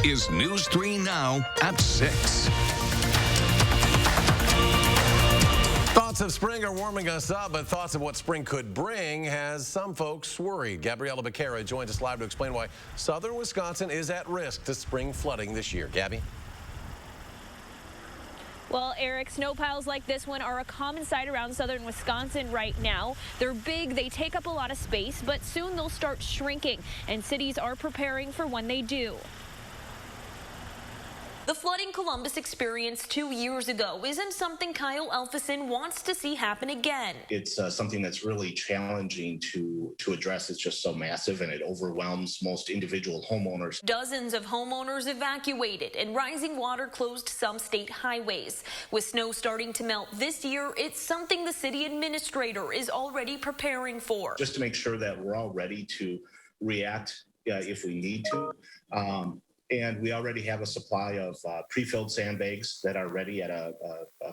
is News 3 Now at 6. Thoughts of spring are warming us up, but thoughts of what spring could bring has some folks worried. Gabriella Becerra joins us live to explain why southern Wisconsin is at risk to spring flooding this year. Gabby? Well, Eric, snow piles like this one are a common sight around southern Wisconsin right now. They're big, they take up a lot of space, but soon they'll start shrinking, and cities are preparing for when they do. The flooding Columbus experienced 2 years ago isn't something Kyle Elfison wants to see happen again. It's something that's really challenging to address. It's just so massive and it overwhelms most individual homeowners. Dozens of homeowners evacuated and rising water closed some state highways. With snow starting to melt this year, it's something the city administrator is already preparing for. Just to make sure that we're all ready to react if we need to. And we already have a supply of pre-filled sandbags that are ready at a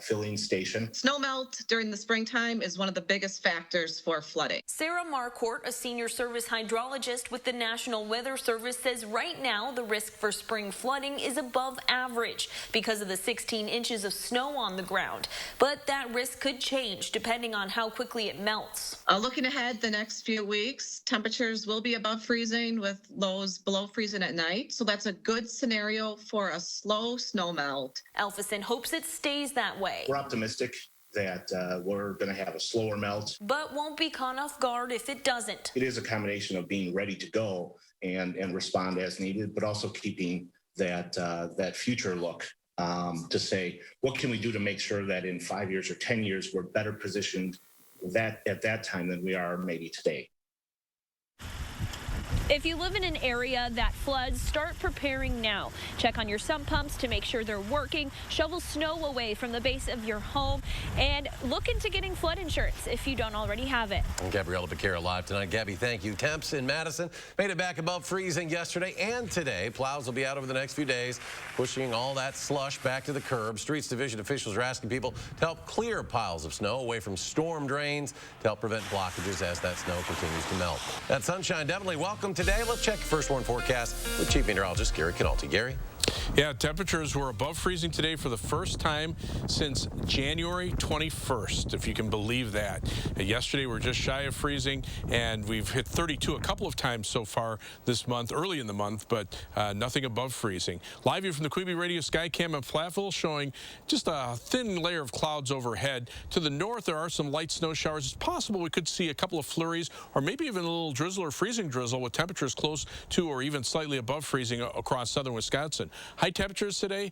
filling station. Snow melt during the springtime is one of the biggest factors for flooding. Sarah Marcourt, a senior service hydrologist with the National Weather Service, says right now the risk for spring flooding is above average because of the 16 inches of snow on the ground. But that risk could change depending on how quickly it melts. Looking ahead the next few weeks, temperatures will be above freezing with lows below freezing at night. So that's a good scenario for a slow snow melt. Elfison hopes it stays that way. We're optimistic that we're going to have a slower melt, but won't be caught off guard if it doesn't. It is a combination of being ready to go and respond as needed, but also keeping that future look to say, what can we do to make sure that in 5 years or 10 years, we're better positioned at that time than we are maybe today. If you live in an area that floods, start preparing now. Check on your sump pumps to make sure they're working. Shovel snow away from the base of your home. And look into getting flood insurance if you don't already have it. And Gabriella Becerra live tonight. Gabby, thank you. Temps in Madison made it back above freezing yesterday and today. Plows will be out over the next few days, pushing all that slush back to the curb. Streets Division officials are asking people to help clear piles of snow away from storm drains to help prevent blockages as that snow continues to melt. That sunshine definitely welcome today. Let's check first warn forecast with Chief Meteorologist Gary Canalti. Gary? Yeah, temperatures were above freezing today for the first time since January 21st, if you can believe that. Yesterday, we were just shy of freezing, and we've hit 32 a couple of times so far this month, early in the month, but nothing above freezing. Live view from the Quebe Radio Skycam in Platteville showing just a thin layer of clouds overhead. To the north, there are some light snow showers. It's possible we could see a couple of flurries or maybe even a little drizzle or freezing drizzle with temperatures close to or even slightly above freezing across southern Wisconsin. High temperatures today,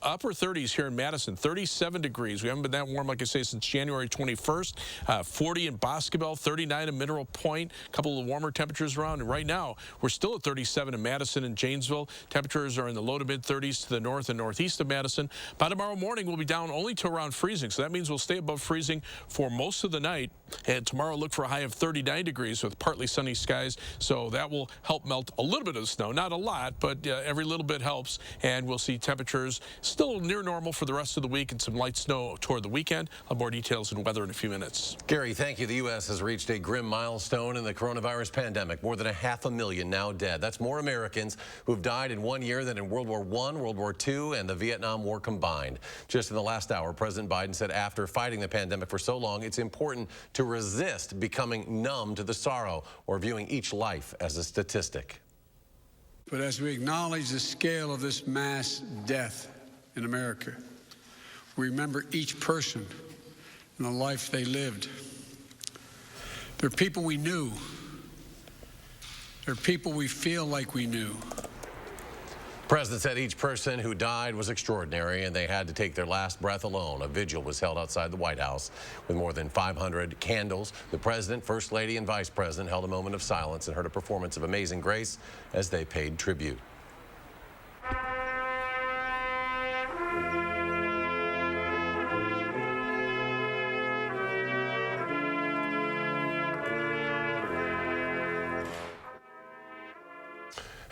upper 30s here in Madison, 37 degrees. We haven't been that warm, like I say, since January 21st. 40 in Boscobel, 39 in Mineral Point, a couple of warmer temperatures around. And right now, we're still at 37 in Madison and Janesville. Temperatures are in the low to mid 30s to the north and northeast of Madison. By tomorrow morning, we'll be down only to around freezing. So that means we'll stay above freezing for most of the night. And tomorrow, look for a high of 39 degrees with partly sunny skies. So that will help melt a little bit of the snow. Not a lot, but every little bit helps. And we'll see temperatures still near normal for the rest of the week and some light snow toward the weekend. I'll have more details in weather in a few minutes. Gary, thank you. The U.S. has reached a grim milestone in the coronavirus pandemic. More than 500,000 now dead. That's more Americans who've died in 1 year than in World War I, World War II, and the Vietnam War combined. Just in the last hour, President Biden said after fighting the pandemic for so long, it's important to resist becoming numb to the sorrow or viewing each life as a statistic. But as we acknowledge the scale of this mass death in America, we remember each person and the life they lived. They're people we knew. They're people we feel like we knew. The president said each person who died was extraordinary and they had to take their last breath alone. A vigil was held outside the White House with more than 500 candles. The president, first lady, and vice president held a moment of silence and heard a performance of Amazing Grace as they paid tribute.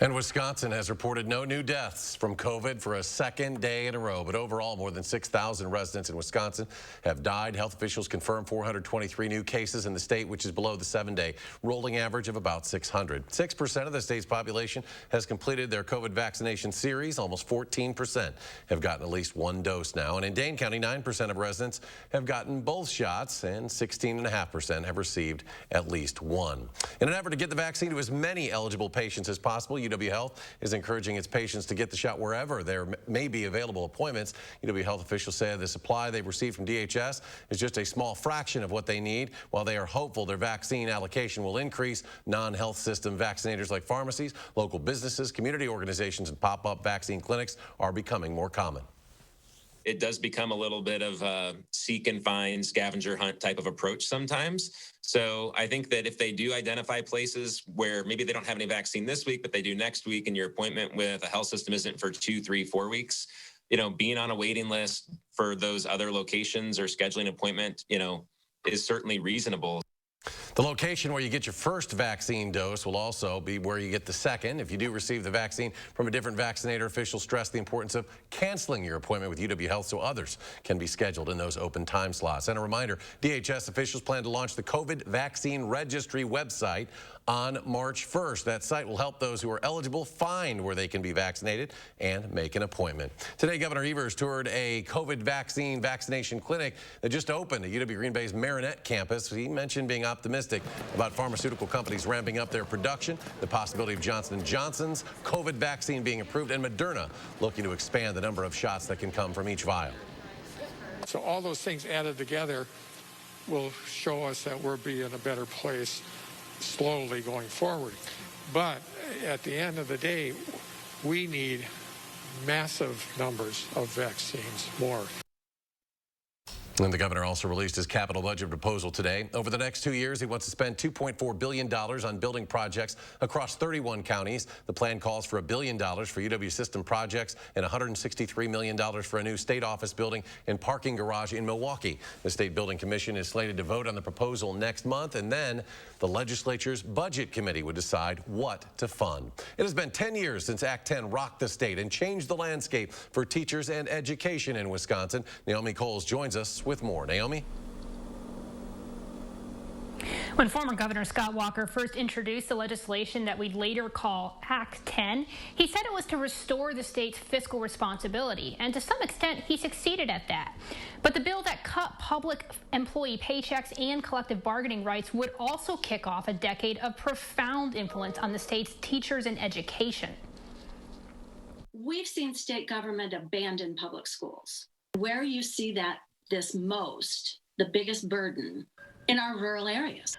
And Wisconsin has reported no new deaths from COVID for a second day in a row. But overall, more than 6,000 residents in Wisconsin have died. Health officials confirmed 423 new cases in the state, which is below the 7-day rolling average of about 600. 6% of the state's population has completed their COVID vaccination series. Almost 14% have gotten at least one dose now. And in Dane County, 9% of residents have gotten both shots, and 16.5% have received at least one. In an effort to get the vaccine to as many eligible patients as possible, UW Health is encouraging its patients to get the shot wherever there may be available appointments. UW Health officials say the supply they've received from DHS is just a small fraction of what they need. While they are hopeful their vaccine allocation will increase, non-health system vaccinators like pharmacies, local businesses, community organizations, and pop-up vaccine clinics are becoming more common. It does become a little bit of a seek and find scavenger hunt type of approach sometimes. So I think that if they do identify places where maybe they don't have any vaccine this week, but they do next week, and your appointment with a health system isn't for 2, 3, 4 weeks, being on a waiting list for those other locations or scheduling an appointment, is certainly reasonable. The location where you get your first vaccine dose will also be where you get the second. If you do receive the vaccine from a different vaccinator, officials stress the importance of canceling your appointment with UW Health so others can be scheduled in those open time slots. And a reminder, DHS officials plan to launch the COVID vaccine registry website on March 1st. That site will help those who are eligible find where they can be vaccinated and make an appointment. Today, Governor Evers toured a COVID vaccination clinic that just opened at UW Green Bay's Marinette campus. He mentioned being optimistic about pharmaceutical companies ramping up their production, the possibility of Johnson & Johnson's COVID vaccine being approved, and Moderna looking to expand the number of shots that can come from each vial. So all those things added together will show us that we'll be in a better place slowly going forward. But at the end of the day, we need massive numbers of vaccines, more. And the governor also released his capital budget proposal today. Over the next 2 years, he wants to spend $2.4 billion on building projects across 31 counties. The plan calls for $1 billion for UW system projects and $163 million for a new state office building and parking garage in Milwaukee. The State Building Commission is slated to vote on the proposal next month, and then the legislature's budget committee would decide what to fund. It has been 10 years since Act 10 rocked the state and changed the landscape for teachers and education in Wisconsin. Naomi Coles joins us with more. Naomi? When former Governor Scott Walker first introduced the legislation that we'd later call Act 10, he said it was to restore the state's fiscal responsibility, and to some extent he succeeded at that. But the bill that cut public employee paychecks and collective bargaining rights would also kick off a decade of profound influence on the state's teachers and education. We've seen state government abandon public schools. Where you see this most, the biggest burden, in our rural areas.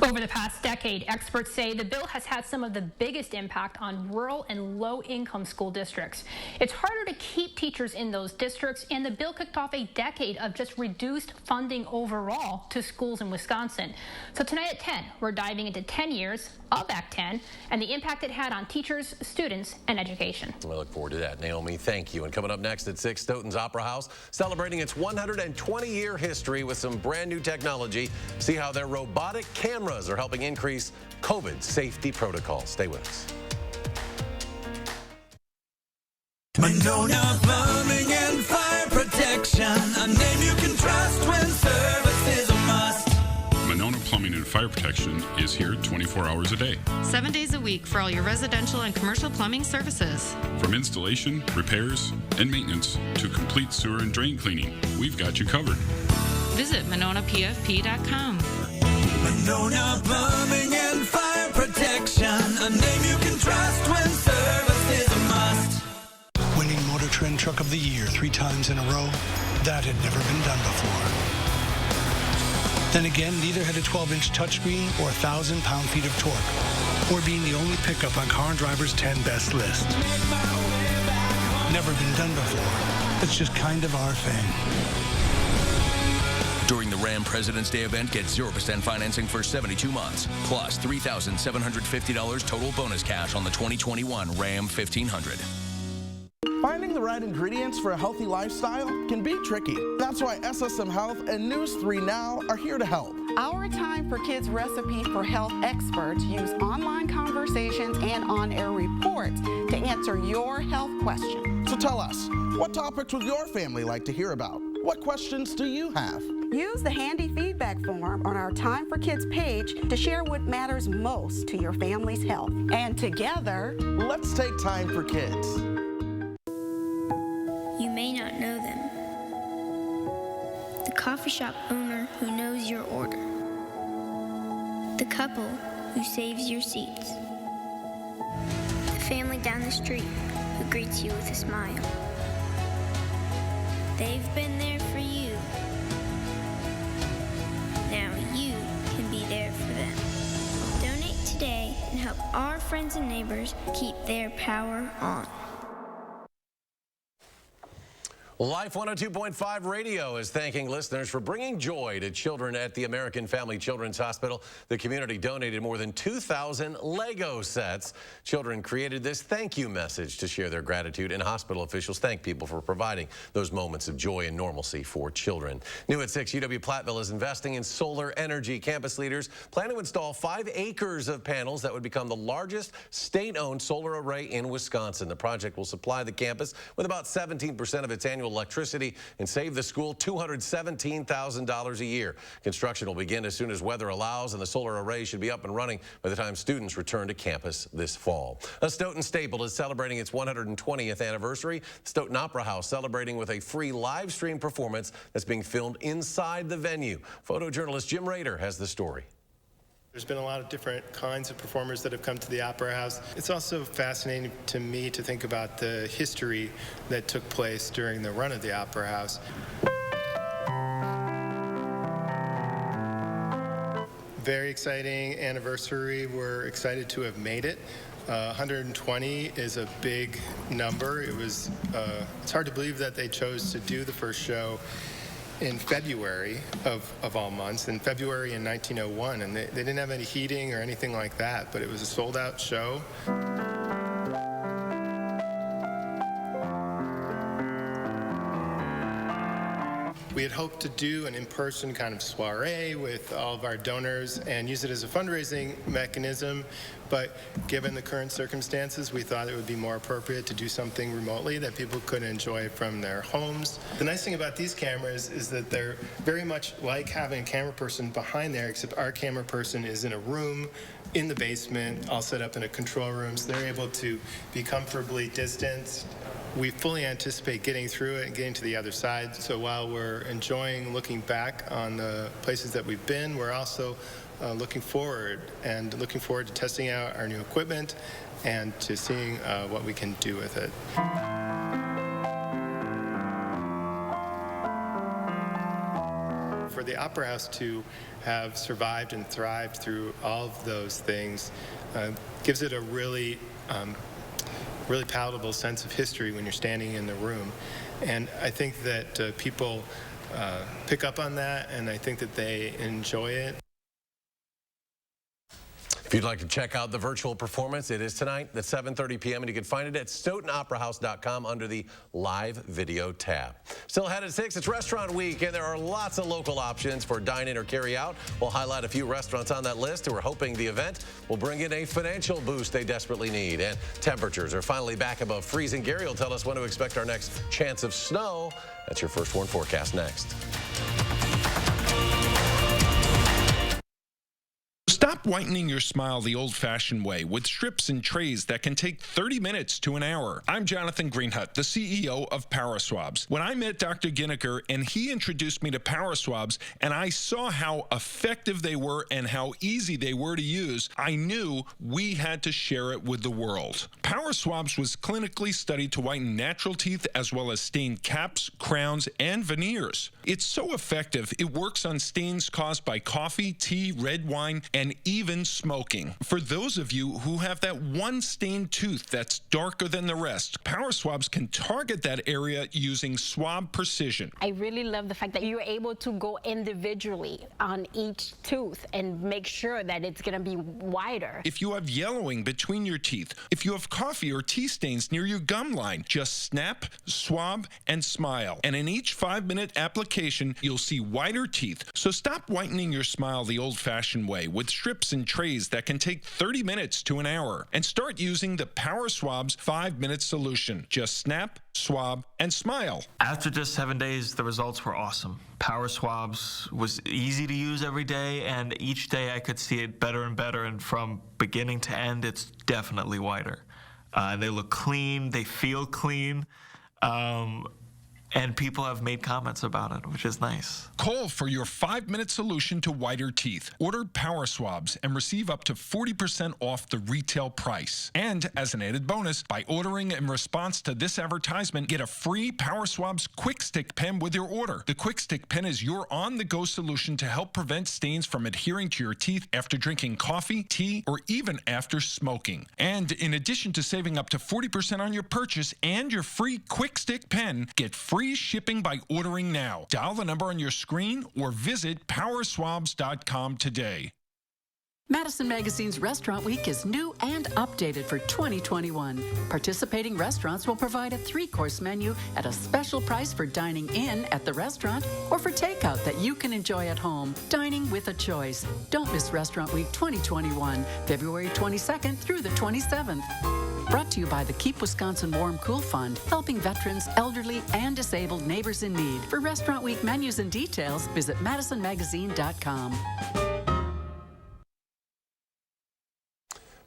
Over the past decade, experts say the bill has had some of the biggest impact on rural and low-income school districts. It's harder to keep teachers in those districts, and the bill kicked off a decade of just reduced funding overall to schools in Wisconsin. So tonight at 10, we're diving into 10 years of Act 10 and the impact it had on teachers, students, and education. I look forward to that, Naomi. Thank you. And coming up next at 6, Stoughton's Opera House celebrating its 120-year history with some brand new technology. See how their robotic cameras are helping increase COVID safety protocols. Stay with us. Monona Plumbing and Fire Protection, a name you can trust when service is a must. Monona Plumbing and Fire Protection is here 24 hours a day. 7 days a week for all your residential and commercial plumbing services. From installation, repairs, and maintenance to complete sewer and drain cleaning, we've got you covered. Visit MononaPFP.com. Monona Plumbing and Fire Protection, a name you can trust when service is a must. Winning Motor Trend Truck of the Year 3 times in a row, that had never been done before. Then again, neither had a 12-inch touchscreen or 1,000 pound-feet of torque, or being the only pickup on Car and Driver's 10 best list. Never been done before. It's just kind of our thing. During the Ram President's Day event, get 0% financing for 72 months, plus $3,750 total bonus cash on the 2021 Ram 1500. Finding the right ingredients for a healthy lifestyle can be tricky. That's why SSM Health and News 3 Now are here to help. Our Time for Kids recipe for health experts use online conversations and on-air reports to answer your health questions. So tell us, what topics would your family like to hear about? What questions do you have? Use the handy feedback form on our Time for Kids page to share what matters most to your family's health. And together, let's take time for kids. You may not know them. The coffee shop owner who knows your order. The couple who saves your seats. The family down the street who greets you with a smile. They've been there for you. Now you can be there for them. Donate today and help our friends and neighbors keep their power on. Life 102.5 Radio is thanking listeners for bringing joy to children at the American Family Children's Hospital. The community donated more than 2,000 Lego sets. Children created this thank you message to share their gratitude, and hospital officials thank people for providing those moments of joy and normalcy for children. New at 6, UW-Platteville is investing in solar energy. Campus leaders plan to install 5 acres of panels that would become the largest state-owned solar array in Wisconsin. The project will supply the campus with about 17% of its annual electricity and save the school $217,000 a year. Construction will begin as soon as weather allows, and the solar array should be up and running by the time students return to campus this fall. A Stoughton staple is celebrating its 120th anniversary. Stoughton Opera House celebrating with a free live stream performance that's being filmed inside the venue. Photojournalist Jim Rader has the story. There's been a lot of different kinds of performers that have come to the Opera House. It's also fascinating to me to think about the history that took place during the run of the Opera House. Very exciting anniversary. We're excited to have made it. 120 is a big number. It's hard to believe that they chose to do the first show in February of all months, in February in 1901, and they didn't have any heating or anything like that, but it was a sold-out show. We had hoped to do an in-person kind of soiree with all of our donors and use it as a fundraising mechanism, but given the current circumstances, we thought it would be more appropriate to do something remotely that people could enjoy from their homes. The nice thing about these cameras is that they're very much like having a camera person behind there, except our camera person is in a room in the basement, all set up in a control room, so they're able to be comfortably distanced. We fully anticipate getting through it and getting to the other side. So while we're enjoying looking back on the places that we've been, we're also looking forward to testing out our new equipment and to seeing what we can do with it. For the Opera House to have survived and thrived through all of those things gives it a really palatable sense of history when you're standing in the room. And I think that people pick up on that, and I think that they enjoy it. If you'd like to check out the virtual performance, it is tonight at 7:30 p.m. and you can find it at StoughtonOperaHouse.com under the live video tab. Still ahead at 6, it's restaurant week, and there are lots of local options for dine-in or carry-out. We'll highlight a few restaurants on that list who are hoping the event will bring in a financial boost they desperately need. And temperatures are finally back above freezing. Gary will tell us when to expect our next chance of snow. That's your First Warn forecast next. Stop whitening your smile the old-fashioned way with strips and trays that can take 30 minutes to an hour. I'm Jonathan Greenhut, the CEO of Power Swabs. When I met Dr. Ginniker and he introduced me to Power Swabs and I saw how effective they were and how easy they were to use, I knew we had to share it with the world. Power Swabs was clinically studied to whiten natural teeth as well as stain caps, crowns, and veneers. It's so effective, it works on stains caused by coffee, tea, red wine, and even smoking. For those of you who have that one stained tooth that's darker than the rest, Power Swabs can target that area using swab precision. I really love the fact that you're able to go individually on each tooth and make sure that it's going to be wider. If you have yellowing between your teeth, if you have coffee or tea stains near your gum line, just snap, swab, and smile. And in each 5-minute application, you'll see whiter teeth. So stop whitening your smile the old-fashioned way with strips and trays that can take 30 minutes to an hour. And start using the Power Swabs 5-minute solution. Just snap, swab, and smile. After just 7 days, the results were awesome. Power Swabs was easy to use every day, and each day I could see it better and better, and from beginning to end, it's definitely whiter. They look clean, they feel clean, and people have made comments about it, which is nice. Call for your 5-minute solution to whiter teeth. Order Power Swabs and receive up to 40% off the retail price. And as an added bonus, by ordering in response to this advertisement, get a free Power Swabs Quick Stick pen with your order. The Quick Stick pen is your on-the-go solution to help prevent stains from adhering to your teeth after drinking coffee, tea, or even after smoking. And in addition to saving up to 40% on your purchase and your free Quick Stick pen, get free shipping by ordering now. Dial the number on your screen or visit powerswabs.com today. Madison Magazine's Restaurant Week is new and updated for 2021. Participating restaurants will provide a 3-course menu at a special price for dining in at the restaurant or for takeout that you can enjoy at home. Dining with a choice. Don't miss Restaurant Week 2021, February 22nd through the 27th. Brought to you by the Keep Wisconsin Warm Cool Fund, helping veterans, elderly, and disabled neighbors in need. For Restaurant Week menus and details, visit madisonmagazine.com.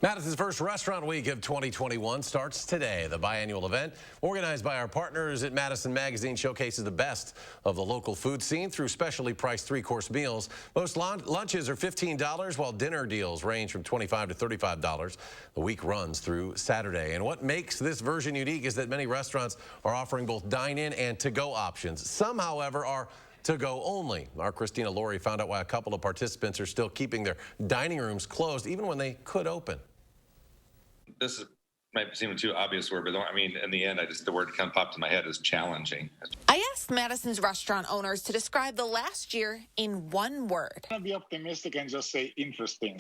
Madison's first Restaurant Week of 2021 starts today. The biannual event, organized by our partners at Madison Magazine, showcases the best of the local food scene through specially priced 3-course meals. Most lunches are $15, while dinner deals range from $25 to $35. The week runs through Saturday. And what makes this version unique is that many restaurants are offering both dine-in and to-go options. Some, however, are to-go only. Our Christina Laurie found out why a couple of participants are still keeping their dining rooms closed even when they could open. This might seem too obvious word, but I mean, in the end, the word that kind of popped in my head is challenging. I asked Madison's restaurant owners to describe the last year in one word. I'm going to be optimistic and just say interesting.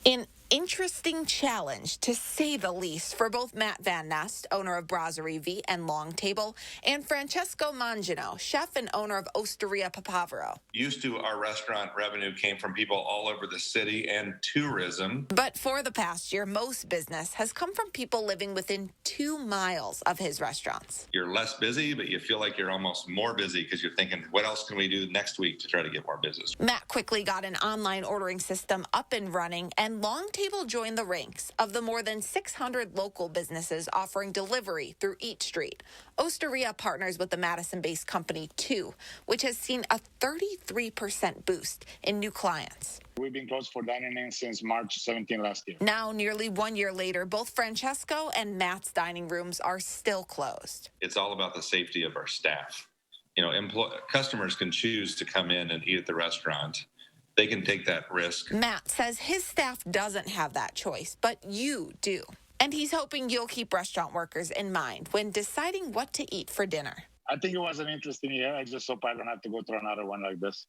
An interesting challenge, to say the least, for both Matt Van Nest, owner of Brasserie V and Long Table, and Francesco Mangino, chef and owner of Osteria Papavero. Used to, our restaurant revenue came from people all over the city and tourism. But for the past year, most business has come from people living within 2 miles of his restaurants. You're less busy, but you feel like you're almost more busy because you're thinking, what else can we do next week to try to get more business? Matt quickly got an online ordering system up and running, and Long Table joined the ranks of the more than 600 local businesses offering delivery through each street. Osteria partners with the Madison-based company, too, which has seen a 33% boost in new clients. We've been closed for dining in since March 17 last year. Now, nearly 1 year later, both Francesco and Matt's dining rooms are still closed. It's all about the safety of our staff. You know, customers can choose to come in and eat at the restaurant. They can take that risk. Matt says his staff doesn't have that choice, but you do. And he's hoping you'll keep restaurant workers in mind when deciding what to eat for dinner. I think it was an interesting year. I just hope I don't have to go through another one like this.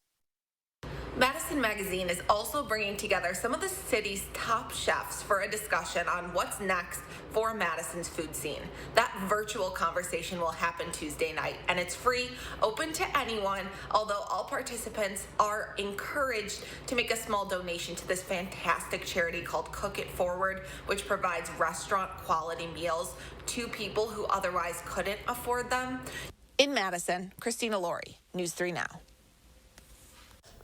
Madison Magazine is also bringing together some of the city's top chefs for a discussion on what's next for Madison's food scene. That virtual conversation will happen Tuesday night, and it's free, open to anyone, although all participants are encouraged to make a small donation to this fantastic charity called Cook It Forward, which provides restaurant quality meals to people who otherwise couldn't afford them. In Madison, Christina Laurie, News 3 Now.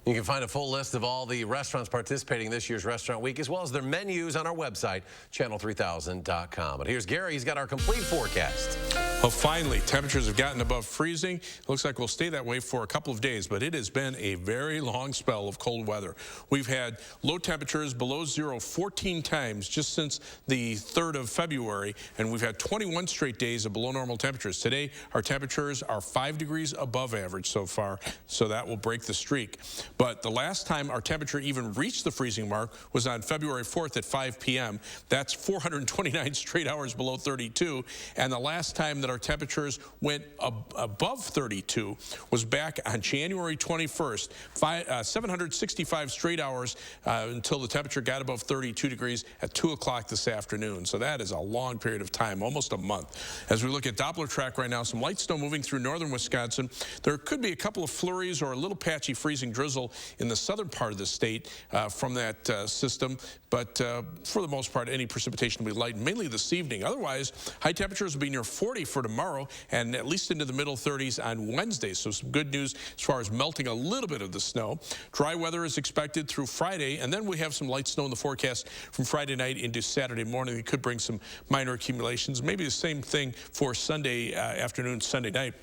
You can find a full list of all the restaurants participating this year's Restaurant Week, as well as their menus on our website, channel3000.com. But here's Gary. He's got our complete forecast. Well, finally, temperatures have gotten above freezing. Looks like we'll stay that way for a couple of days, but it has been a very long spell of cold weather. We've had low temperatures below zero 14 times just since the 3rd of February, and we've had 21 straight days of below normal temperatures. Today, our temperatures are 5 degrees above average so far, so that will break the streak. But the last time our temperature even reached the freezing mark was on February 4th at 5 p.m. That's 429 straight hours below 32. And the last time that our temperatures went above 32 was back on January 21st, 765 straight hours until the temperature got above 32 degrees at 2 o'clock this afternoon. So that is a long period of time, almost a month. As we look at Doppler track right now, some light snow moving through northern Wisconsin. There could be a couple of flurries or a little patchy freezing drizzle in the southern part of the state from that system. But for the most part, any precipitation will be light, mainly this evening. Otherwise, high temperatures will be near 40 for tomorrow and at least into the middle 30s on Wednesday. So some good news as far as melting a little bit of the snow. Dry weather is expected through Friday, and then we have some light snow in the forecast from Friday night into Saturday morning. It could bring some minor accumulations. Maybe the same thing for Sunday afternoon, Sunday night.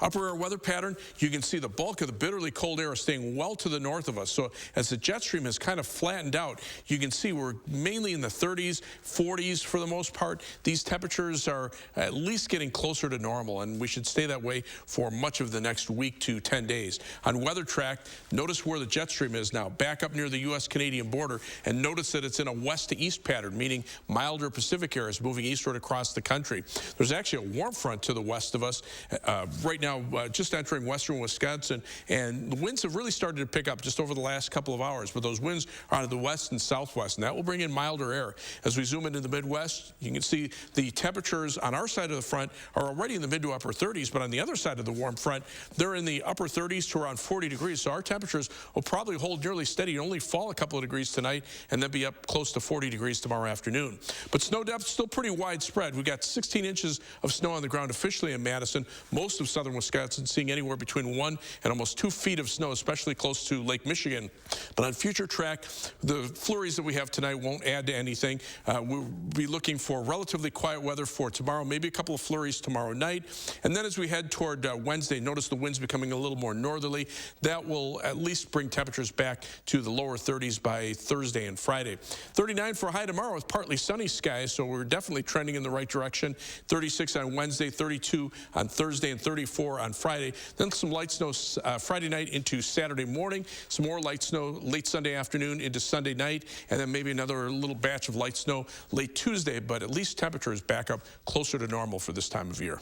Upper air weather pattern, you can see the bulk of the bitterly cold air is staying well to the north of us. So as the jet stream has kind of flattened out, you can see we're mainly in the 30s, 40s for the most part. These temperatures are at least getting closer to normal, and we should stay that way for much of the next week to 10 days. On weather track, notice where the jet stream is now, back up near the U.S.-Canadian border, and notice that it's in a west to east pattern, meaning milder Pacific air is moving eastward across the country. There's actually a warm front to the west of us right now, just entering western Wisconsin, and the winds have really started to pick up just over the last couple of hours, but those winds are out of the west and southwest, and that will bring in milder air. As we zoom into the Midwest, you can see the temperatures on our side of the front are already in the mid to upper 30s, but on the other side of the warm front, they're in the upper 30s to around 40 degrees, so our temperatures will probably hold nearly steady and only fall a couple of degrees tonight and then be up close to 40 degrees tomorrow afternoon. But snow depth still pretty widespread. We got 16 inches of snow on the ground officially in Madison. Most of southern Wisconsin seeing anywhere between 1 and almost 2 feet of snow, especially close to Lake Michigan. But on future track, the flurries that we have tonight won't add to anything. We'll be looking for relatively quiet weather for tomorrow, maybe a couple of flurries tomorrow night. And then as we head toward Wednesday, notice the winds becoming a little more northerly. That will at least bring temperatures back to the lower 30s by Thursday and Friday. 39 for a high tomorrow with partly sunny skies, so we're definitely trending in the right direction. 36 on Wednesday, 32 on Thursday, and 34 on Friday. Then some light snow Friday night into Saturday morning. Some more light snow late Sunday afternoon into Sunday night, and then maybe another little batch of light snow late Tuesday, but at least temperatures back up closer to normal for this time of year.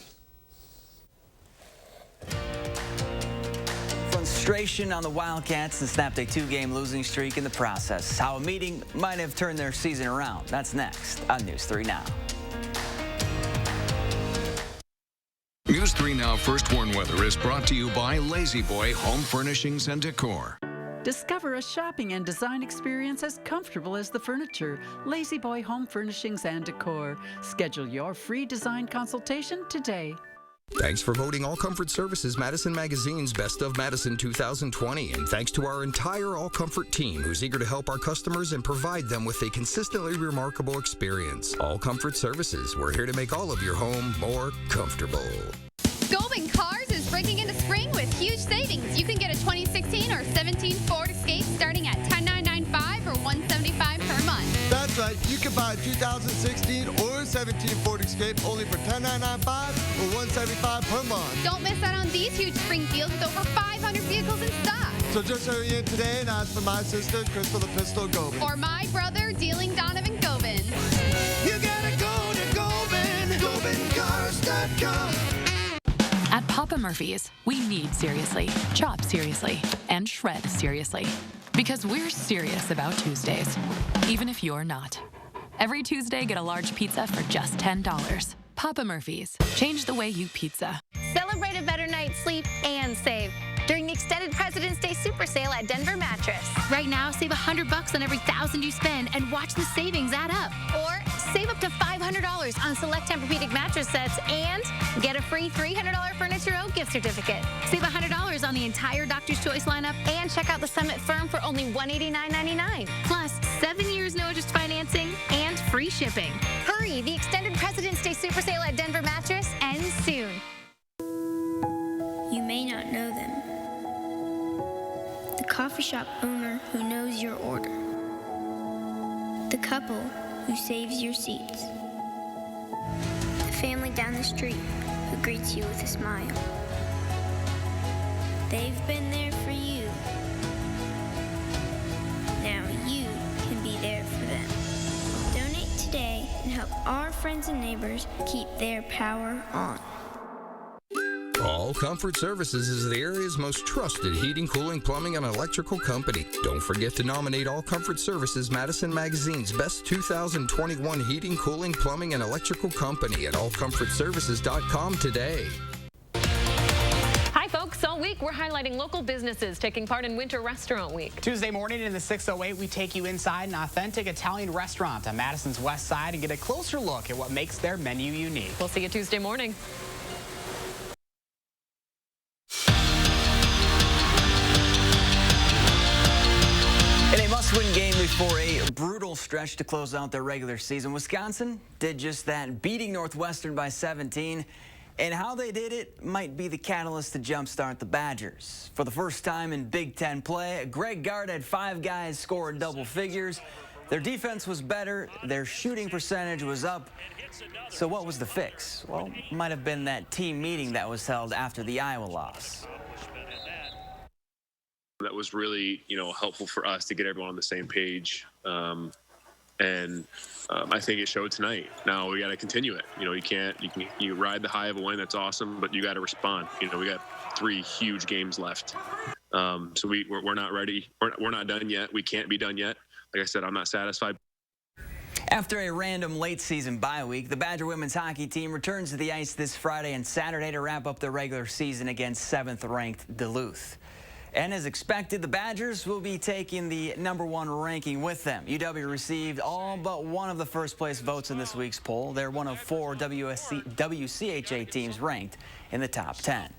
Frustration on the Wildcats and snapped a 2-game losing streak in the process. How a meeting might have turned their season around. That's next on News 3 Now. News 3 Now First Warn Weather is brought to you by Lazy Boy Home Furnishings and Decor. Discover a shopping and design experience as comfortable as the furniture. Lazy Boy Home Furnishings and Decor. Schedule your free design consultation today. Thanks for voting All Comfort Services Madison Magazine's Best of Madison 2020. And thanks to our entire All Comfort team who's eager to help our customers and provide them with a consistently remarkable experience. All Comfort Services, we're here to make all of your home more comfortable. Gobin Cars is breaking into spring with huge savings. You can get a 2016 or 17 Ford Escape starting at $10,995 or $175 per month. That's right. You can buy a 2016 or 17 Ford Escape only for $10,995 or $175 per month. Don't miss out on these huge spring deals with over 500 vehicles in stock. So just hurry in today and ask for my sister, Crystal the Pistol Gobin. Or my brother, Dealing Donovan Gobin. You gotta go to Gobin, GobinCars.com. At Papa Murphy's, we need seriously, chop seriously, and shred seriously. Because we're serious about Tuesdays, even if you're not. Every Tuesday, get a large pizza for just $10. Papa Murphy's. Change the way you pizza. Celebrate a better night's sleep and save during the extended President's Day Super Sale at Denver Mattress. Right now, save $100 on every $1,000 you spend and watch the savings add up. Or save up to $500 on select Tempur-Pedic mattress sets and get a free $300 Furniture Row gift certificate. Save $100 on the entire Doctor's Choice lineup and check out the Summit Firm for only $189.99. Plus 7 years no interest financing and free shipping. Hurry, the extended President's Day Super Sale at Denver Mattress ends soon. You may not know them. The coffee shop owner who knows your order. The couple who saves your seats. The family down the street who greets you with a smile. They've been there for you and help our friends and neighbors keep their power on. All Comfort Services is the area's most trusted heating, cooling, plumbing, and electrical company. Don't forget to nominate All Comfort Services Madison Magazine's Best 2021 Heating, Cooling, Plumbing, and Electrical Company at allcomfortservices.com today. Hi, folks. All week, we're highlighting local businesses taking part in Winter Restaurant Week. Tuesday morning in the 608, we take you inside an authentic Italian restaurant on Madison's west side and get a closer look at what makes their menu unique. We'll see you Tuesday morning. In a must-win game before a brutal stretch to close out their regular season, Wisconsin did just that, beating Northwestern by 17. And how they did it might be the catalyst to jumpstart the Badgers. For the first time in Big Ten play, Greg Gard had 5 guys score in double figures. Their defense was better. Their shooting percentage was up. So what was the fix? Well, it might have been that team meeting that was held after the Iowa loss. That was really, helpful for us to get everyone on the same page. I think it showed tonight. Now we got to continue it. You ride the high of a win. That's awesome, but you got to respond. We got 3 huge games left. So we're not ready. We're not done yet. We can't be done yet. Like I said, I'm not satisfied. After a random late season bye week, the Badger women's hockey team returns to the ice this Friday and Saturday to wrap up their regular season against 7th-ranked Duluth. And as expected, the Badgers will be taking the #1 ranking with them. UW received all but one of the first-place votes in this week's poll. They're one of 4 WCHA teams ranked in the top 10.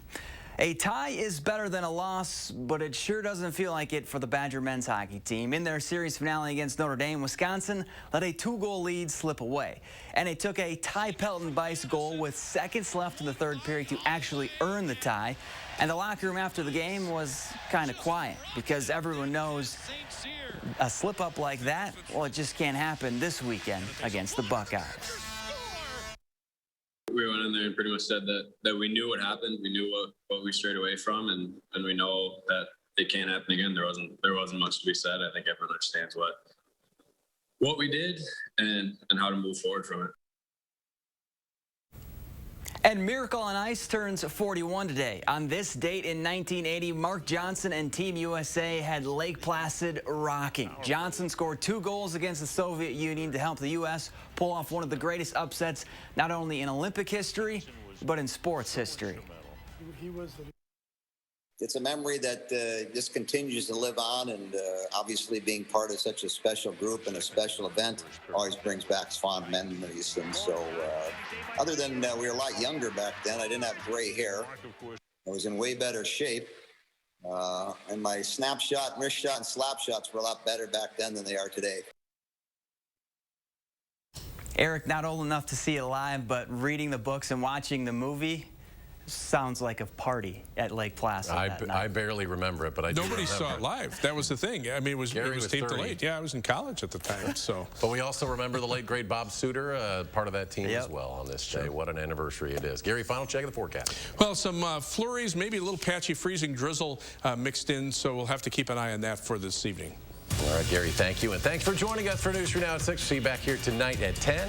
A tie is better than a loss, but it sure doesn't feel like it for the Badger men's hockey team. In their series finale against Notre Dame, Wisconsin let a 2-goal lead slip away. And it took a Ty Pelton-Bice goal with seconds left in the third period to actually earn the tie. And the locker room after the game was kind of quiet because everyone knows a slip-up like that, well, it just can't happen this weekend against the Buckeyes. We went in there and pretty much said that we knew what happened. We knew what we strayed away from, and we know that it can't happen again. There wasn't much to be said. I think everyone understands what we did and how to move forward from it. And Miracle on Ice turns 41 today. On this date in 1980, Mark Johnson and Team USA had Lake Placid rocking. Johnson scored 2 goals against the Soviet Union to help the U.S. pull off one of the greatest upsets, not only in Olympic history, but in sports history. It's a memory that just continues to live on, and obviously being part of such a special group and a special event always brings back fond memories. And so other than we were a lot younger back then, I didn't have gray hair. I was in way better shape. And my snapshot, wrist shot, and slap shots were a lot better back then than they are today. Eric, not old enough to see it live, but reading the books and watching the movie sounds like a party at Lake Placid. I barely remember it, but I do Nobody saw it live. That was the thing. I mean, it was taped 30. late. Yeah, I was in college at the time. So, but we also remember the late great Bob Suter, part of that team as well on this day. What an anniversary it is. Gary, final check of the forecast. Well, some flurries, maybe a little patchy freezing drizzle mixed in, so we'll have to keep an eye on that for this evening. All right, Gary, thank you, and thanks for joining us for News 3 Now at 6. See you back here tonight at 10.